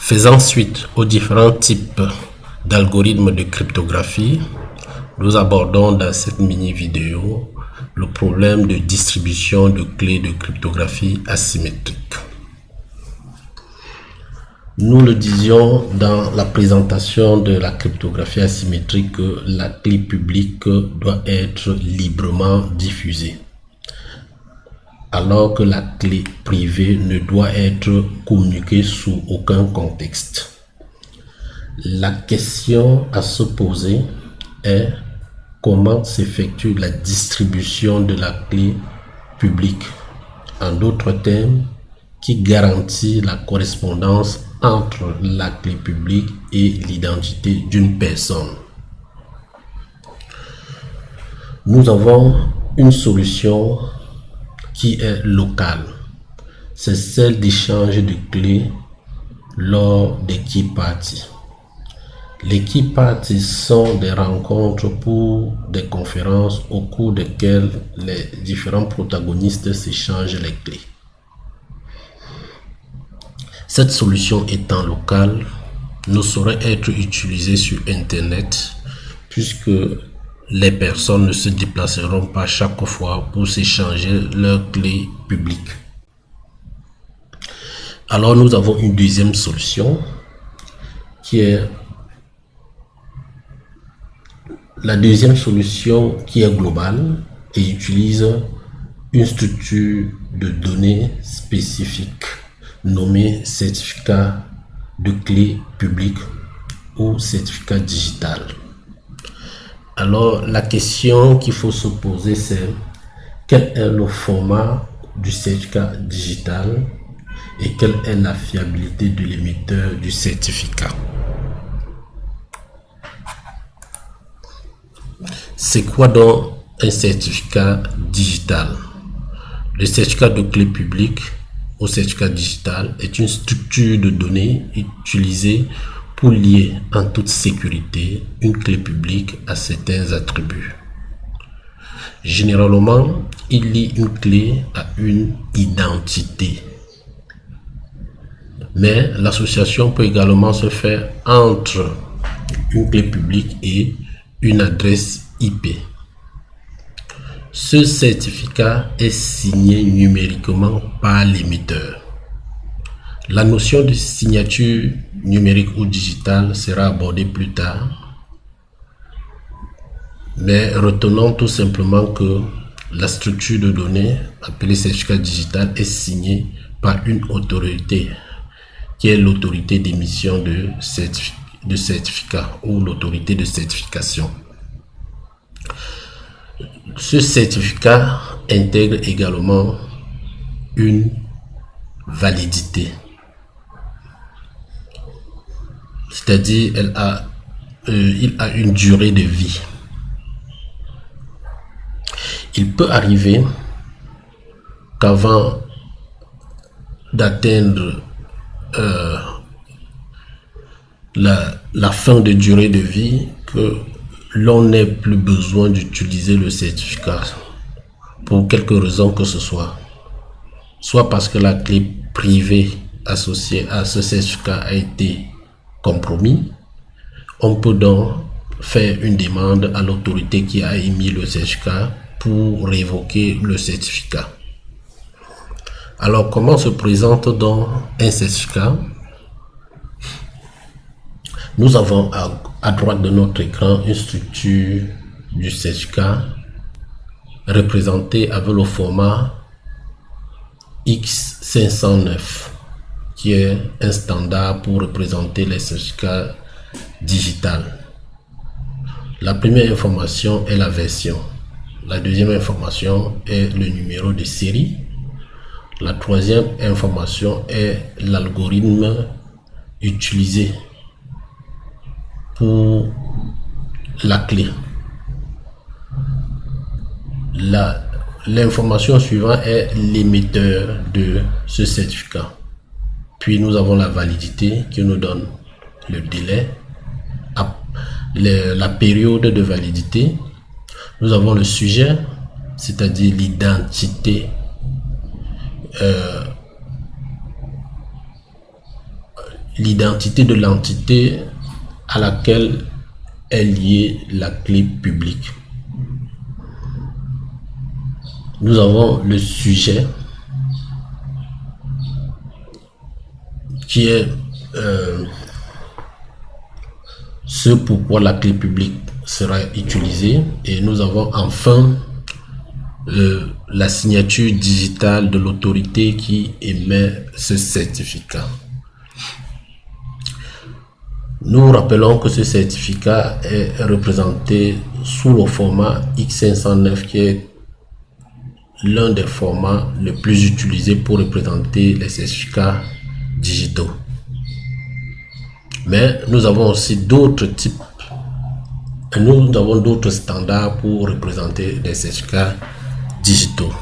Faisant suite aux différents types d'algorithmes de cryptographie, nous abordons dans cette mini-vidéo le problème de distribution de clés de cryptographie asymétrique. Nous le disions dans la présentation de la cryptographie asymétrique que la clé publique doit être librement diffusée, alors que la clé privée ne doit être communiquée sous aucun contexte. La question à se poser est comment s'effectue la distribution de la clé publique, en d'autres termes, qui garantit la correspondance entre la clé publique et l'identité d'une personne. Nous avons une solution qui est locale. C'est celle d'échange de clés lors des key parties. Les key parties sont des rencontres pour des conférences au cours desquelles les différents protagonistes s'échangent les clés. Cette solution étant locale, ne saurait être utilisée sur Internet puisque les personnes ne se déplaceront pas chaque fois pour s'échanger leurs clés publiques. Alors nous avons une deuxième solution qui est globale et utilise une structure de données spécifique nommé certificat de clé publique ou certificat digital. Alors la question qu'il faut se poser, c'est quel est le format du certificat digital et quelle est la fiabilité de l'émetteur du certificat. C'est quoi donc un certificat digital? Le certificat de clé publique au certificat digital est une structure de données utilisée pour lier en toute sécurité une clé publique à certains attributs. Généralement, il lie une clé à une identité. Mais l'association peut également se faire entre une clé publique et une adresse IP. Ce certificat est signé numériquement par l'émetteur. La notion de signature numérique ou digitale sera abordée plus tard, mais retenons tout simplement que la structure de données appelée certificat digital est signée par une autorité qui est l'autorité d'émission de certificat ou l'autorité de certification. Ce certificat intègre également une validité, c'est-à-dire il a une durée de vie. Il peut arriver qu'avant d'atteindre la fin de durée de vie, que l'on n'ait plus besoin d'utiliser le certificat pour quelque raison que ce soit parce que la clé privée associée à ce certificat a été compromise. On peut donc faire une demande à l'autorité qui a émis le certificat pour révoquer le certificat. Alors comment se présente donc un certificat? Nous avons à droite de notre écran une structure du certificat représentée avec le format X509 qui est un standard pour représenter les certificats digitaux. La première information est la version. La deuxième information est le numéro de série. La troisième information est l'algorithme utilisé pour la clé. L'information suivante est l'émetteur de ce certificat. Puis nous avons la validité qui nous donne le délai, la période de validité. Nous avons le sujet, c'est-à-dire l'identité l'identité de l'entité à laquelle est liée la clé publique. Nous avons le sujet qui est ce pourquoi la clé publique sera utilisée, et nous avons enfin la signature digitale de l'autorité qui émet ce certificat. Nous rappelons que ce certificat est représenté sous le format X509 qui est l'un des formats les plus utilisés pour représenter les certificats digitaux. Mais nous avons aussi d'autres types, nous avons d'autres standards pour représenter les certificats digitaux.